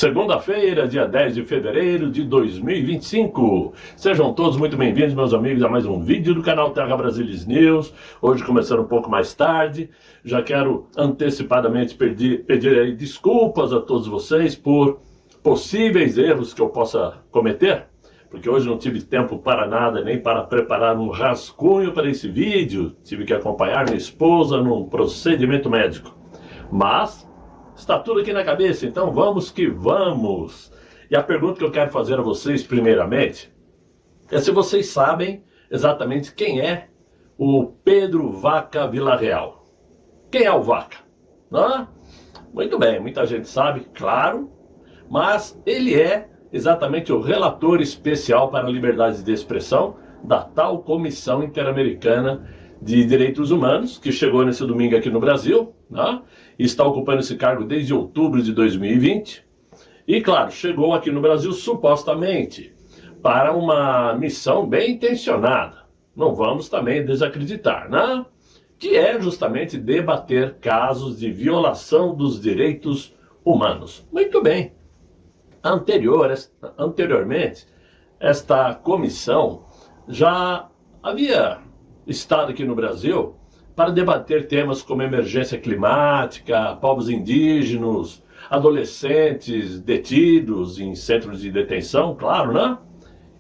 Segunda-feira, dia 10 de fevereiro de 2025. Sejam todos muito bem-vindos, meus amigos, a mais um vídeo do canal Terra Brasilis News. Hoje começando um pouco mais tarde. Já quero antecipadamente pedir aí desculpas a todos vocês por possíveis erros que eu possa cometer, porque hoje não tive tempo para nada, nem para preparar um rascunho para esse vídeo. Tive que acompanhar minha esposa num procedimento médico. Mas está tudo aqui na cabeça, então vamos que vamos. E a pergunta que eu quero fazer a vocês, primeiramente, é se vocês sabem exatamente quem é o Pedro Vaca Villarreal. Quem é o Vaca? Muito bem, muita gente sabe, claro, mas ele é exatamente o relator especial para a liberdade de expressão da tal Comissão Interamericana de Direitos Humanos, que chegou nesse domingo aqui no Brasil, e está ocupando esse cargo desde outubro de 2020. E, claro, chegou aqui no Brasil supostamente para uma missão bem intencionada. Não vamos também desacreditar, que é justamente debater casos de violação dos direitos humanos. Muito bem. Anteriormente, esta comissão já havia estado aqui no Brasil para debater temas como emergência climática, povos indígenas, adolescentes detidos em centros de detenção, claro,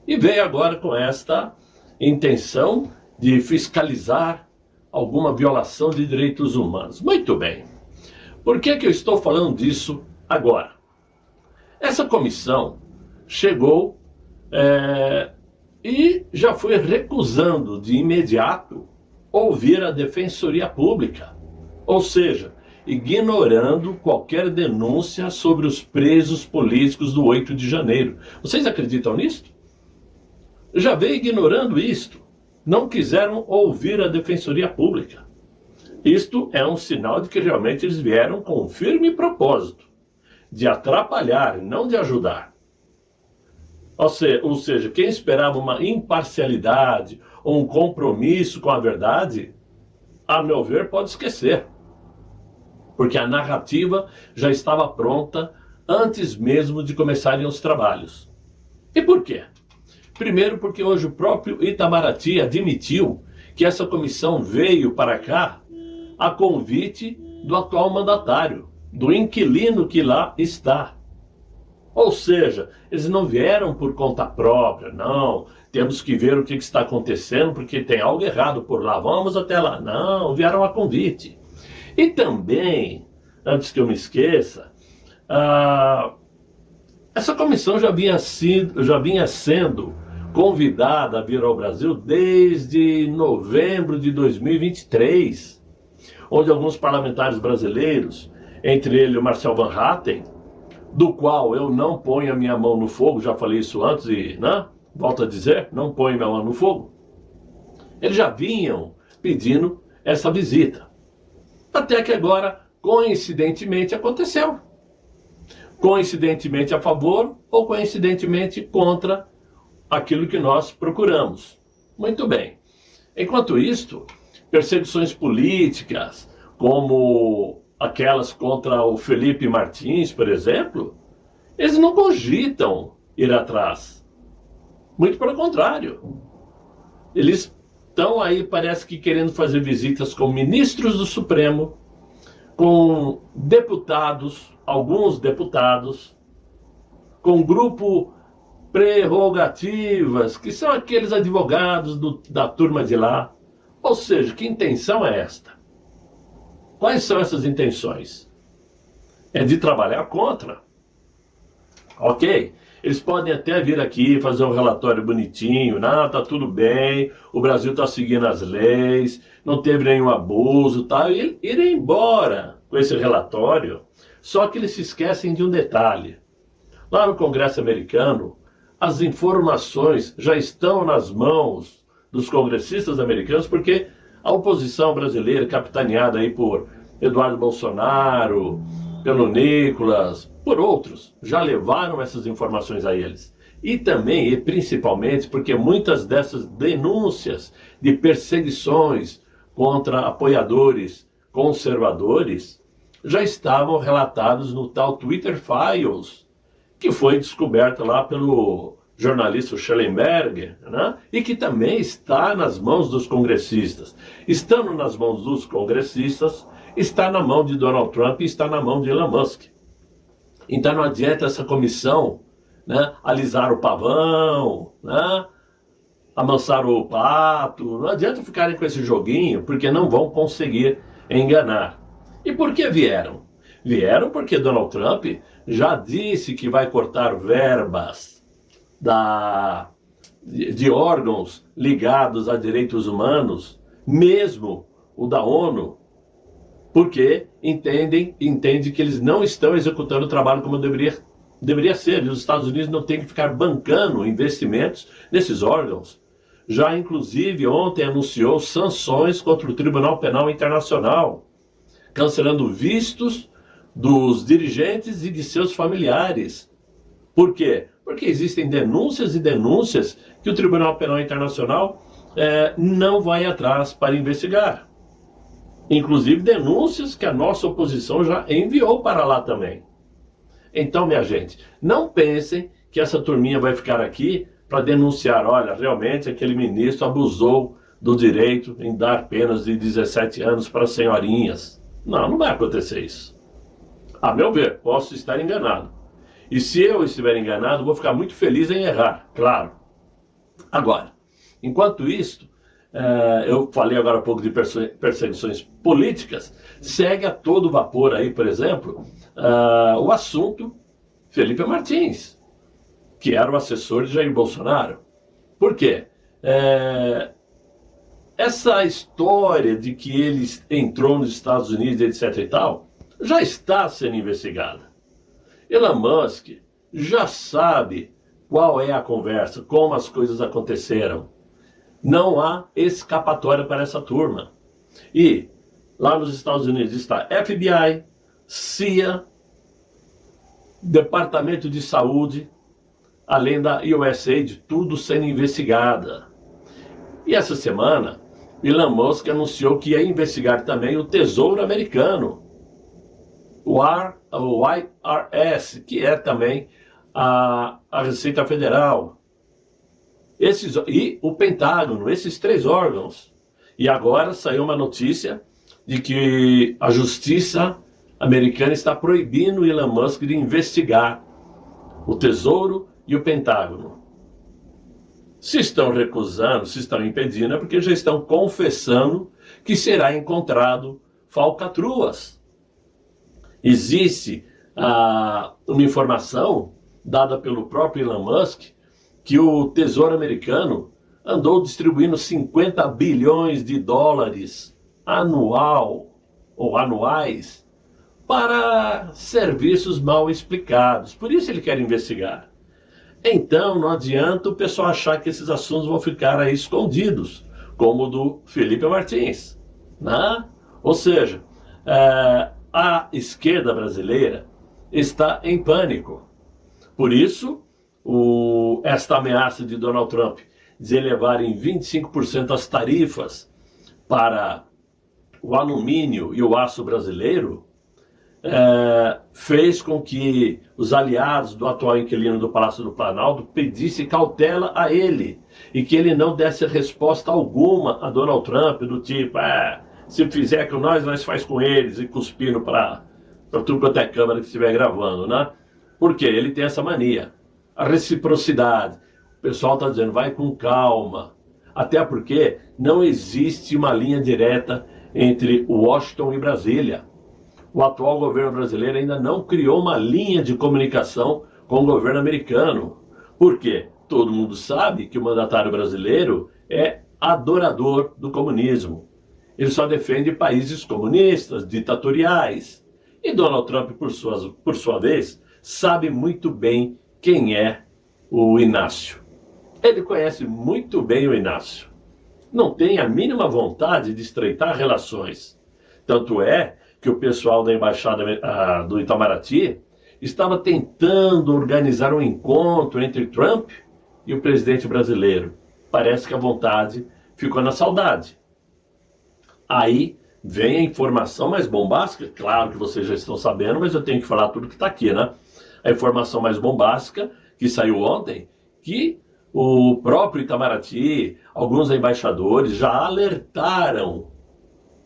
E veio agora com esta intenção de fiscalizar alguma violação de direitos humanos. Muito bem. Por que eu estou falando disso agora? Essa comissão chegou e já foi recusando de imediato ouvir a Defensoria Pública, ou seja, ignorando qualquer denúncia sobre os presos políticos do 8 de janeiro. Vocês acreditam nisto? Já veio ignorando isto. Não quiseram ouvir a Defensoria Pública. Isto é um sinal de que realmente eles vieram com um firme propósito de atrapalhar, não de ajudar. Ou seja, quem esperava uma imparcialidade ou um compromisso com a verdade, a meu ver, pode esquecer. Porque a narrativa já estava pronta antes mesmo de começarem os trabalhos. E por quê? Primeiro porque hoje o próprio Itamaraty admitiu que essa comissão veio para cá a convite do atual mandatário, do inquilino que lá está. Ou seja, eles não vieram por conta própria, não, temos que ver o que está acontecendo porque tem algo errado por lá, vamos até lá. Não, vieram a convite. E também, antes que eu me esqueça, essa comissão já vinha sendo convidada a vir ao Brasil desde novembro de 2023, onde alguns parlamentares brasileiros, entre eles o Marcel Van Hatten, do qual eu não ponho a minha mão no fogo, já falei isso antes e, volto a dizer, não ponho minha mão no fogo, eles já vinham pedindo essa visita. Até que agora, coincidentemente, aconteceu. Coincidentemente a favor ou coincidentemente contra aquilo que nós procuramos. Muito bem. Enquanto isto, perseguições políticas, como aquelas contra o Felipe Martins, por exemplo, eles não cogitam ir atrás. Muito pelo contrário. Eles estão aí, parece que querendo fazer visitas com ministros do Supremo, com deputados, alguns deputados, com grupo prerrogativas, que são aqueles advogados da turma de lá. Ou seja, que intenção é esta? Quais são essas intenções? É de trabalhar contra. Ok? Eles podem até vir aqui fazer um relatório bonitinho, tá tudo bem, o Brasil está seguindo as leis, não teve nenhum abuso, e irem embora com esse relatório. Só que eles se esquecem de um detalhe. Lá no Congresso americano, as informações já estão nas mãos dos congressistas americanos, porque a oposição brasileira, capitaneada aí por Eduardo Bolsonaro, pelo Nicolas, por outros, já levaram essas informações a eles. E também, e principalmente, porque muitas dessas denúncias de perseguições contra apoiadores conservadores já estavam relatados no tal Twitter Files, que foi descoberta lá pelo jornalista Schellenberger, né? E que também está nas mãos dos congressistas. Estando nas mãos dos congressistas, está na mão de Donald Trump e está na mão de Elon Musk. Então não adianta essa comissão, né, alisar o pavão, né, amansar o pato, não adianta ficarem com esse joguinho, porque não vão conseguir enganar. E por que vieram? Vieram porque Donald Trump já disse que vai cortar verbas de órgãos ligados a direitos humanos, mesmo o da ONU, porque entende que eles não estão executando o trabalho como deveria ser. E os Estados Unidos não têm que ficar bancando investimentos nesses órgãos. Já, inclusive, ontem anunciou sanções contra o Tribunal Penal Internacional, cancelando vistos dos dirigentes e de seus familiares. Por quê? Porque existem denúncias e denúncias que o Tribunal Penal Internacional não vai atrás para investigar. Inclusive denúncias que a nossa oposição já enviou para lá também. Então, minha gente, não pensem que essa turminha vai ficar aqui para denunciar, olha, realmente aquele ministro abusou do direito em dar penas de 17 anos para senhorinhas. Não, não vai acontecer isso. A meu ver, posso estar enganado. E se eu estiver enganado, vou ficar muito feliz em errar, claro. Agora, enquanto isso, eu falei agora há pouco de perseguições políticas, segue a todo vapor aí, por exemplo, o assunto Felipe Martins, que era o assessor de Jair Bolsonaro. Por quê? Essa história de que ele entrou nos Estados Unidos, etc e tal, já está sendo investigada. Elon Musk já sabe qual é a conversa, como as coisas aconteceram. Não há escapatória para essa turma. E lá nos Estados Unidos está FBI, CIA, Departamento de Saúde, além da USAID, tudo sendo investigada. E essa semana, Elon Musk anunciou que ia investigar também o Tesouro Americano, o IRS, que é também a Receita Federal, e o Pentágono, esses três órgãos. E agora saiu uma notícia de que a justiça americana está proibindo Elon Musk de investigar o Tesouro e o Pentágono. Se estão recusando, se estão impedindo, é porque já estão confessando que será encontrado falcatruas. Existe uma informação dada pelo próprio Elon Musk que o Tesouro Americano andou distribuindo 50 bilhões de dólares anuais para serviços mal explicados. Por isso ele quer investigar. Então não adianta o pessoal achar que esses assuntos vão ficar aí escondidos, como o do Felipe Martins, né? Ou seja, a esquerda brasileira está em pânico. Por isso, esta ameaça de Donald Trump de elevar em 25% as tarifas para o alumínio e o aço brasileiro fez com que os aliados do atual inquilino do Palácio do Planalto pedissem cautela a ele e que ele não desse resposta alguma a Donald Trump, do tipo, se fizer com nós faz com eles, e cuspindo para tudo quanto é câmera que estiver gravando, né? Porque ele tem essa mania. A reciprocidade. O pessoal está dizendo, vai com calma. Até porque não existe uma linha direta entre Washington e Brasília. O atual governo brasileiro ainda não criou uma linha de comunicação com o governo americano. Por quê? Todo mundo sabe que o mandatário brasileiro é adorador do comunismo. Ele só defende países comunistas, ditatoriais. E Donald Trump, por sua vez, sabe muito bem quem é o Inácio. Ele conhece muito bem o Inácio. Não tem a mínima vontade de estreitar relações. Tanto é que o pessoal da embaixada do Itamaraty estava tentando organizar um encontro entre Trump e o presidente brasileiro. Parece que a vontade ficou na saudade. Aí vem a informação mais bombástica, claro que vocês já estão sabendo, mas eu tenho que falar tudo que está aqui, né? A informação mais bombástica que saiu ontem, que o próprio Itamaraty, alguns embaixadores já alertaram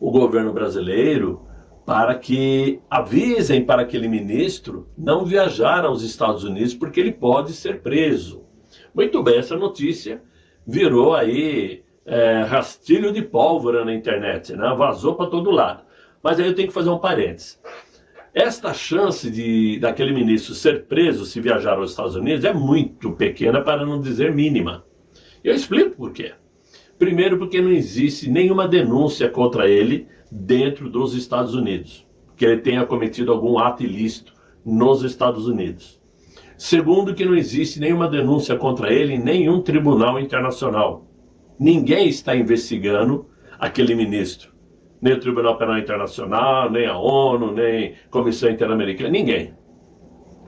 o governo brasileiro para que avisem para aquele ministro não viajar aos Estados Unidos porque ele pode ser preso. Muito bem, essa notícia virou aí rastilho de pólvora na internet, né? Vazou para todo lado. Mas aí eu tenho que fazer um parênteses. Esta chance daquele ministro ser preso se viajar aos Estados Unidos é muito pequena, para não dizer mínima. Eu explico por quê. Primeiro, porque não existe nenhuma denúncia contra ele dentro dos Estados Unidos, que ele tenha cometido algum ato ilícito nos Estados Unidos. Segundo, que não existe nenhuma denúncia contra ele em nenhum tribunal internacional. Ninguém está investigando aquele ministro. Nem o Tribunal Penal Internacional, nem a ONU, nem a Comissão Interamericana, ninguém.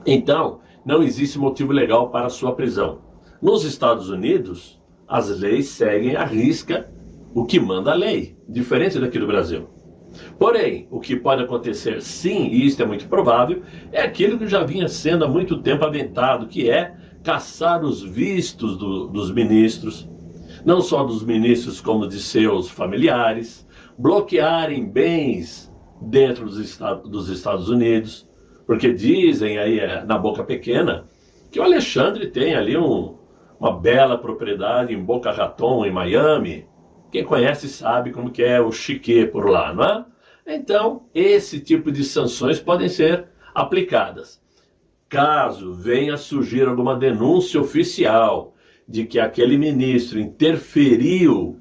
Então, não existe motivo legal para a sua prisão. Nos Estados Unidos, as leis seguem à risca o que manda a lei, diferente daqui do Brasil. Porém, o que pode acontecer sim, e isso é muito provável, é aquilo que já vinha sendo há muito tempo aventado, que é caçar os vistos dos ministros, não só dos ministros como de seus familiares, bloquearem bens dentro dos Estados Unidos, porque dizem aí na boca pequena que o Alexandre tem ali uma bela propriedade em Boca Raton, em Miami. Quem conhece sabe como que é o chiquê por lá, não é? Então, esse tipo de sanções podem ser aplicadas. Caso venha a surgir alguma denúncia oficial de que aquele ministro interferiu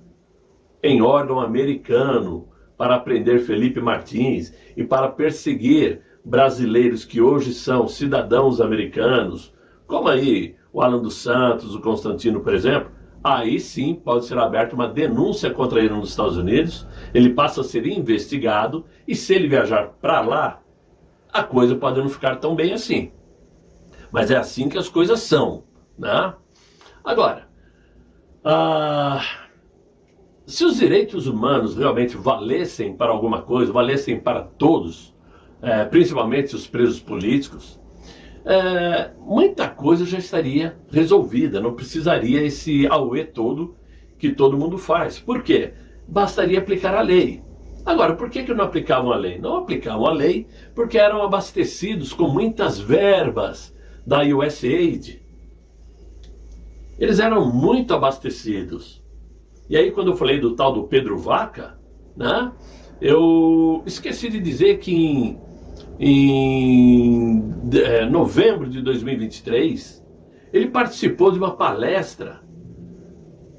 em órgão americano para prender Felipe Martins e para perseguir brasileiros que hoje são cidadãos americanos, como aí o Alan dos Santos, o Constantino, por exemplo, aí sim pode ser aberta uma denúncia contra ele nos Estados Unidos, ele passa a ser investigado e se ele viajar para lá, a coisa pode não ficar tão bem assim. Mas é assim que as coisas são, né? Agora, se os direitos humanos realmente valessem para alguma coisa, valessem para todos, principalmente os presos políticos, muita coisa já estaria resolvida, não precisaria esse auê todo que todo mundo faz. Por quê? Bastaria aplicar a lei. Agora, por que não aplicavam a lei? Não aplicavam a lei porque eram abastecidos com muitas verbas da USAID. Eles eram muito abastecidos. E aí, quando eu falei do tal do Pedro Vaca, né, eu esqueci de dizer que em novembro de 2023, ele participou de uma palestra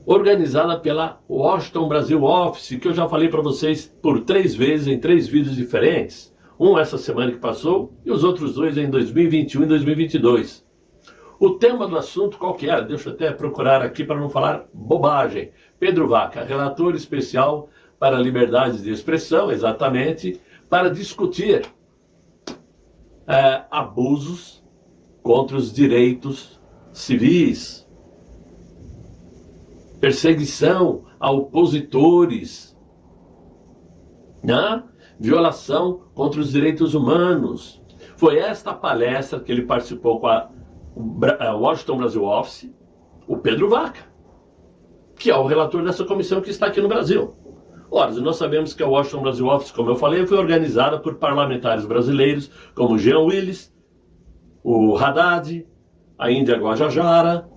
organizada pela Washington Brasil Office, que eu já falei para vocês por 3 vezes em 3 vídeos diferentes. Um essa semana que passou e os outros 2 em 2021 e 2022. O tema do assunto qual que era? Deixa eu até procurar aqui para não falar bobagem. Pedro Vaca, relator especial para a liberdade de expressão, exatamente, para discutir abusos contra os direitos civis, perseguição a opositores, né? Violação contra os direitos humanos. Foi esta palestra que ele participou com a Washington Brasil Office, o Pedro Vaca, que é o relator dessa comissão que está aqui no Brasil. Ora, nós sabemos que a Washington Brasil Office, como eu falei, foi organizada por parlamentares brasileiros como Jean Willis, o Haddad, a Índia Guajajara,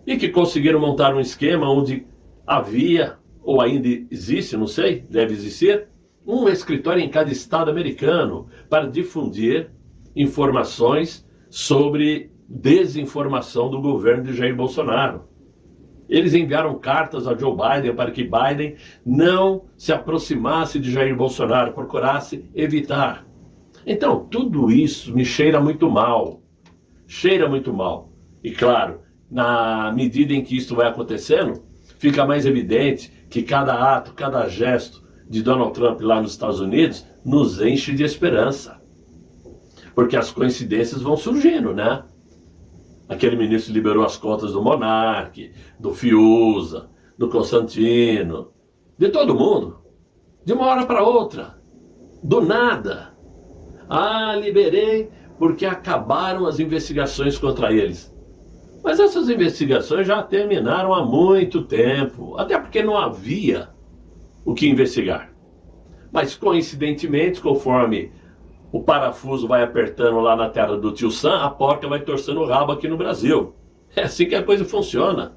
e que conseguiram montar um esquema onde havia, ou ainda existe, não sei, deve existir, um escritório em cada estado americano para difundir informações sobre desinformação do governo de Jair Bolsonaro. Eles enviaram cartas a Joe Biden para que Biden não se aproximasse de Jair Bolsonaro, procurasse evitar. Então, tudo isso me cheira muito mal. Cheira muito mal. E claro, na medida em que isso vai acontecendo, fica mais evidente que cada ato, cada gesto de Donald Trump lá nos Estados Unidos nos enche de esperança. Porque as coincidências vão surgindo, né? Aquele ministro liberou as contas do Monark, do Fiuza, do Constantino, de todo mundo, de uma hora para outra, do nada. Liberei porque acabaram as investigações contra eles. Mas essas investigações já terminaram há muito tempo, até porque não havia o que investigar. Mas, coincidentemente, conforme o parafuso vai apertando lá na terra do tio Sam, a porca vai torcendo o rabo aqui no Brasil. É assim que a coisa funciona.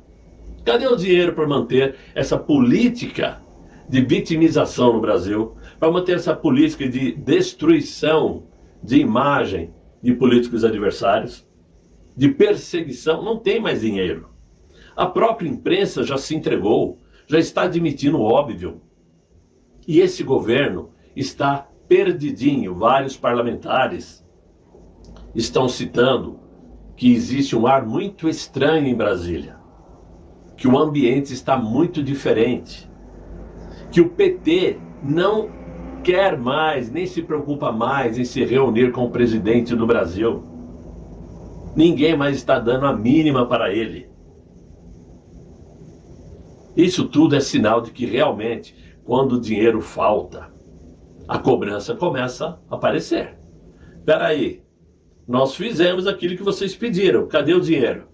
Cadê o dinheiro para manter essa política de vitimização no Brasil? Para manter essa política de destruição de imagem de políticos adversários? De perseguição? Não tem mais dinheiro. A própria imprensa já se entregou, já está admitindo o óbvio. E esse governo está perdidinho. Vários parlamentares estão citando que existe um ar muito estranho em Brasília, que o ambiente está muito diferente, que o PT não quer mais, nem se preocupa mais em se reunir com o presidente do Brasil. Ninguém mais está dando a mínima para ele. Isso tudo é sinal de que realmente, quando o dinheiro falta, a cobrança começa a aparecer. Espera aí, nós fizemos aquilo que vocês pediram, cadê o dinheiro?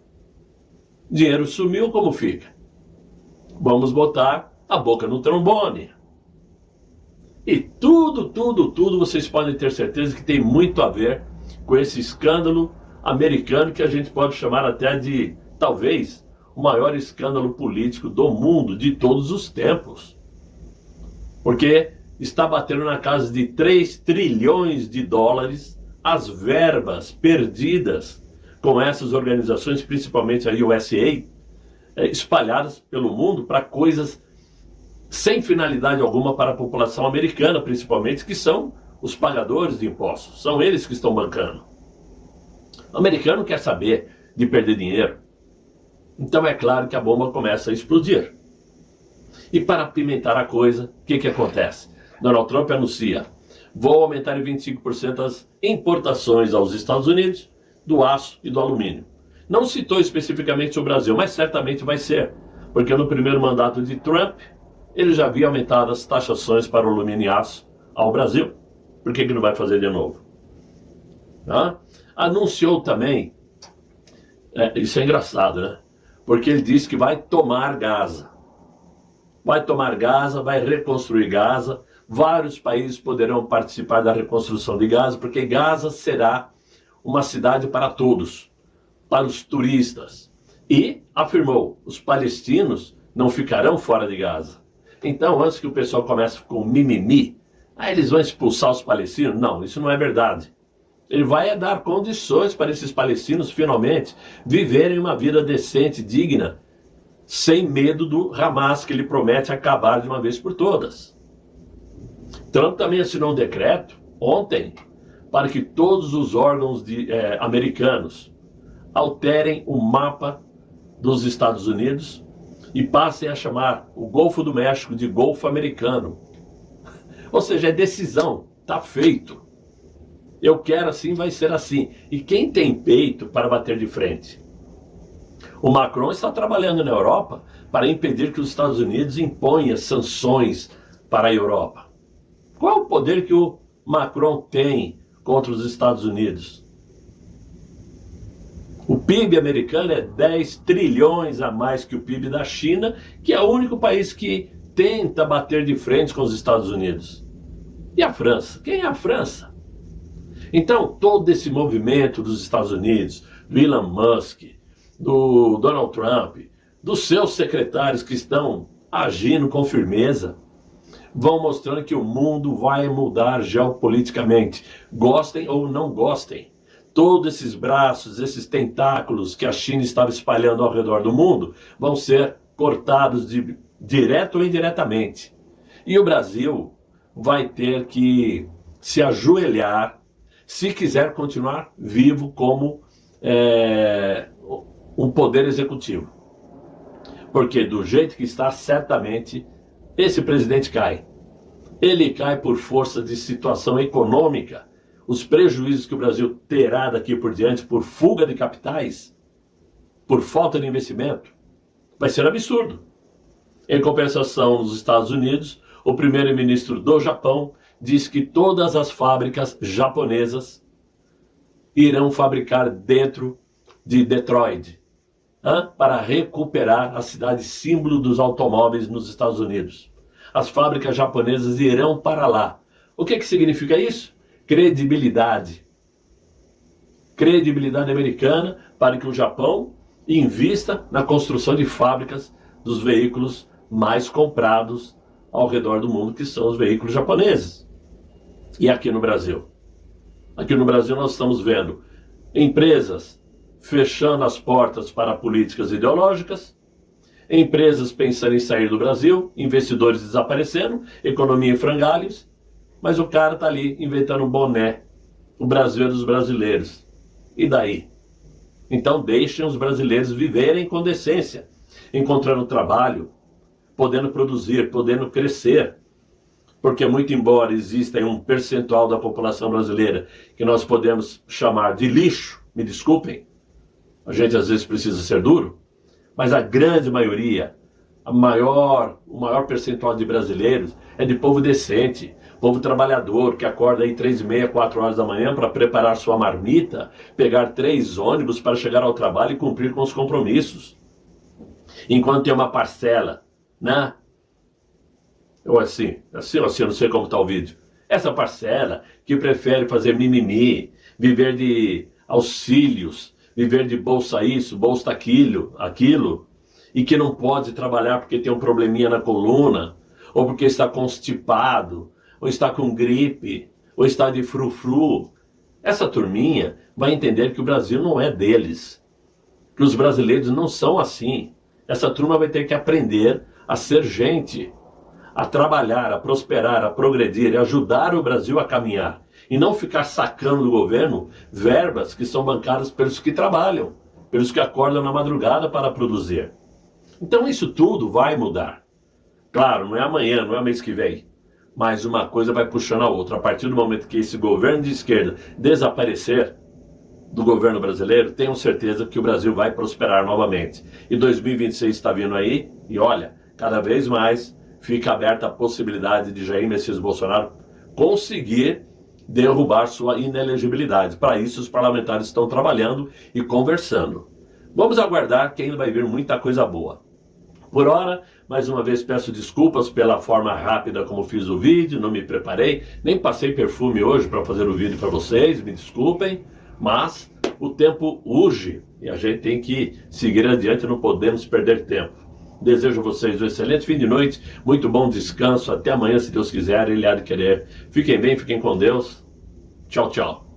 O dinheiro sumiu, como fica? Vamos botar a boca no trombone. E tudo vocês podem ter certeza que tem muito a ver com esse escândalo americano que a gente pode chamar até de, talvez, o maior escândalo político do mundo de todos os tempos. Porque está batendo na casa de 3 trilhões de dólares as verbas perdidas com essas organizações, principalmente a USA, espalhadas pelo mundo para coisas sem finalidade alguma para a população americana, principalmente, que são os pagadores de impostos. São eles que estão bancando. O americano quer saber de perder dinheiro. Então é claro que a bomba começa a explodir. E para apimentar a coisa, o que acontece? Donald Trump anuncia: vou aumentar em 25% as importações aos Estados Unidos do aço e do alumínio. Não citou especificamente o Brasil, mas certamente vai ser, porque no primeiro mandato de Trump, ele já havia aumentado as taxações para o alumínio e aço ao Brasil. Por que não vai fazer de novo? Anunciou também, isso é engraçado, né? Porque ele disse que vai tomar Gaza. Vai tomar Gaza, vai reconstruir Gaza. Vários países poderão participar da reconstrução de Gaza, porque Gaza será uma cidade para todos, para os turistas. E afirmou, os palestinos não ficarão fora de Gaza. Então, antes que o pessoal comece com mimimi, eles vão expulsar os palestinos? Não, isso não é verdade. Ele vai dar condições para esses palestinos, finalmente, viverem uma vida decente, digna, sem medo do Hamas, que ele promete acabar de uma vez por todas. Trump também assinou um decreto, ontem, para que todos os órgãos americanos alterem o mapa dos Estados Unidos e passem a chamar o Golfo do México de Golfo Americano. Ou seja, é decisão, está feito. Eu quero assim, vai ser assim. E quem tem peito para bater de frente? O Macron está trabalhando na Europa para impedir que os Estados Unidos imponham sanções para a Europa. Qual é o poder que o Macron tem contra os Estados Unidos? O PIB americano é 10 trilhões a mais que o PIB da China, que é o único país que tenta bater de frente com os Estados Unidos. E a França? Quem é a França? Então, todo esse movimento dos Estados Unidos, do Elon Musk, do Donald Trump, dos seus secretários que estão agindo com firmeza, vão mostrando que o mundo vai mudar geopoliticamente, gostem ou não gostem. Todos esses braços, esses tentáculos que a China estava espalhando ao redor do mundo vão ser cortados direto ou indiretamente. E o Brasil vai ter que se ajoelhar se quiser continuar vivo como um poder executivo. Porque do jeito que está, certamente, esse presidente cai. Ele cai por força de situação econômica. Os prejuízos que o Brasil terá daqui por diante por fuga de capitais, por falta de investimento, vai ser absurdo. Em compensação, nos Estados Unidos, o primeiro-ministro do Japão diz que todas as fábricas japonesas irão fabricar dentro de Detroit, para recuperar a cidade símbolo dos automóveis nos Estados Unidos. As fábricas japonesas irão para lá. O que significa isso? Credibilidade. Credibilidade americana para que o Japão invista na construção de fábricas dos veículos mais comprados ao redor do mundo, que são os veículos japoneses. E aqui no Brasil? Aqui no Brasil nós estamos vendo empresas fechando as portas para políticas ideológicas, empresas pensando em sair do Brasil, investidores desaparecendo, economia em frangalhos, mas o cara está ali inventando um boné. O Brasil é dos brasileiros. E daí? Então deixem os brasileiros viverem com decência, encontrando trabalho, podendo produzir, podendo crescer. Porque muito embora exista um percentual da população brasileira que nós podemos chamar de lixo, me desculpem, a gente às vezes precisa ser duro, mas a grande maioria, o maior percentual de brasileiros é de povo decente, povo trabalhador, que acorda aí 3h30, 4 horas da manhã para preparar sua marmita, pegar 3 ônibus para chegar ao trabalho e cumprir com os compromissos. Enquanto tem uma parcela, né? Ou assim, eu não sei como está o vídeo. Essa parcela que prefere fazer mimimi, viver de auxílios, viver de bolsa isso, bolsa aquilo, e que não pode trabalhar porque tem um probleminha na coluna, ou porque está constipado, ou está com gripe, ou está de frufru. Essa turminha vai entender que o Brasil não é deles, que os brasileiros não são assim. Essa turma vai ter que aprender a ser gente, a trabalhar, a prosperar, a progredir e ajudar o Brasil a caminhar. E não ficar sacando do governo verbas que são bancadas pelos que trabalham, pelos que acordam na madrugada para produzir. Então isso tudo vai mudar. Claro, não é amanhã, não é mês que vem. Mas uma coisa vai puxando a outra. A partir do momento que esse governo de esquerda desaparecer do governo brasileiro, tenho certeza que o Brasil vai prosperar novamente. E 2026 está vindo aí, e olha, cada vez mais fica aberta a possibilidade de Jair Messias Bolsonaro conseguir derrubar sua inelegibilidade. Para isso, os parlamentares estão trabalhando e conversando. Vamos aguardar que ainda vai vir muita coisa boa. Por hora, mais uma vez peço desculpas pela forma rápida como fiz o vídeo, não me preparei, nem passei perfume hoje para fazer o vídeo para vocês, me desculpem, mas o tempo urge e a gente tem que seguir adiante, não podemos perder tempo. Desejo a vocês um excelente fim de noite, muito bom descanso, até amanhã se Deus quiser, Ele há de querer. Fiquem bem, fiquem com Deus, tchau, tchau.